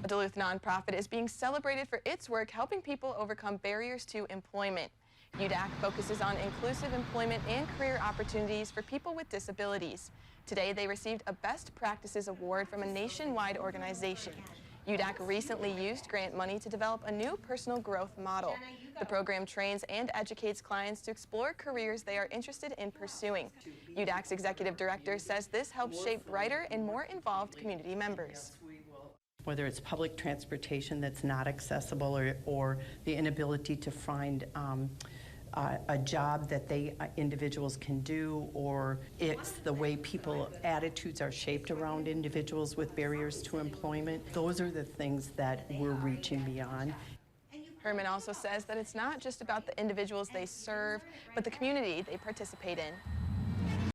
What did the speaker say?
A Duluth nonprofit is being celebrated for its work helping people overcome barriers to employment. UDAC focuses on inclusive employment and career opportunities for people with disabilities. Today, they received a Best Practices Award from a nationwide organization. UDAC recently used grant money to develop a new personal growth model. The program trains and educates clients to explore careers they are interested in pursuing. UDAC's executive director says this helps shape brighter and more involved community members. Whether it's public transportation that's not accessible or the inability to find a job that individuals can do, or it's the way attitudes are shaped around individuals with barriers to employment. Those are the things that we're reaching beyond. Herman also says that it's not just about the individuals they serve, but the community they participate in.